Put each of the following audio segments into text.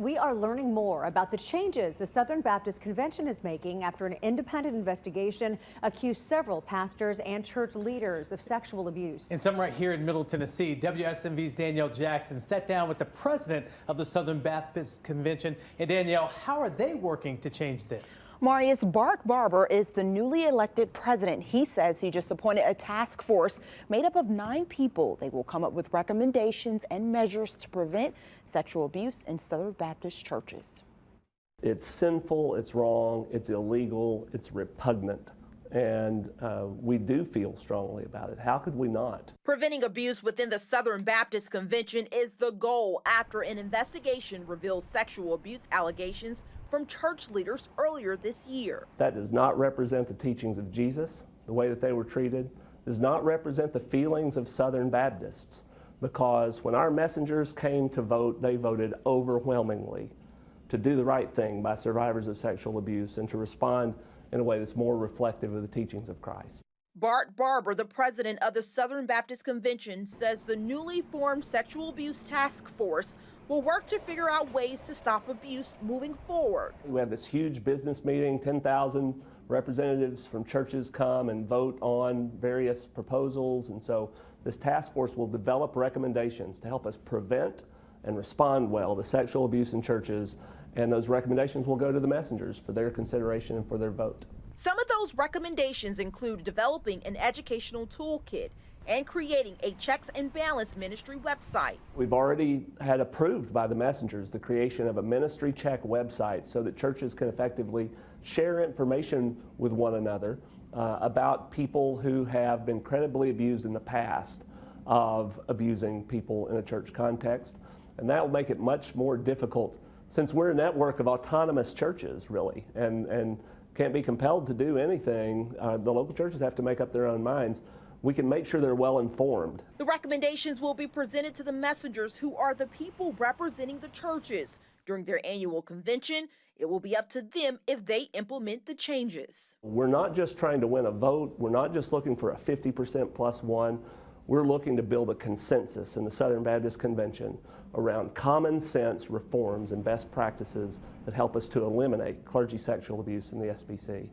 We are learning more about the changes the Southern Baptist Convention is making after an independent investigation accused several pastors and church leaders of sexual abuse. And some right here in Middle Tennessee, WSMV's Danielle Jackson sat down with the president of the Southern Baptist Convention. And Danielle, how are they working to change this? Marius, Bart Barber is the newly elected president. He says he just appointed a task force made up of 9 people. They will come up with recommendations and measures to prevent sexual abuse in Southern Baptist churches. It's sinful, it's wrong, it's illegal, it's repugnant. And we do feel strongly about it. How could we not? Preventing abuse within the Southern Baptist Convention is the goal after an investigation reveals sexual abuse allegations from church leaders earlier this year. That does not represent the teachings of Jesus, the way that they were treated, does not represent the feelings of Southern Baptists, because when our messengers came to vote, they voted overwhelmingly to do the right thing by survivors of sexual abuse and to respond in a way that's more reflective of the teachings of Christ. Bart Barber, the president of the Southern Baptist Convention, says the newly formed Sexual Abuse Task Force will work to figure out ways to stop abuse moving forward. We have this huge business meeting, 10,000 representatives from churches come and vote on various proposals, and so this task force will develop recommendations to help us prevent and respond well to sexual abuse in churches, and those recommendations will go to the messengers for their consideration and for their vote. Some of those recommendations include developing an educational toolkit and creating a checks and balance ministry website. We've already had approved by the messengers the creation of a ministry check website so that churches can effectively share information with one another about people who have been credibly abused in the past of abusing people in a church context. And that will make it much more difficult, since we're a network of autonomous churches, really, and can't be compelled to do anything. The local churches have to make up their own minds. We can make sure they're well informed. The recommendations will be presented to the messengers, who are the people representing the churches. During their annual convention, it will be up to them if they implement the changes. We're not just trying to win a vote. We're not just looking for a 50% plus one. We're looking to build a consensus in the Southern Baptist Convention around common sense reforms and best practices that help us to eliminate clergy sexual abuse in the SBC.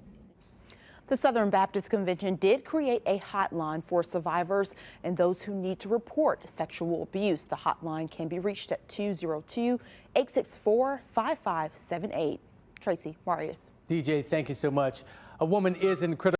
The Southern Baptist Convention did create a hotline for survivors and those who need to report sexual abuse. The hotline can be reached at 202-864-5578. Tracy, Marius. DJ, thank you so much. A woman is in critical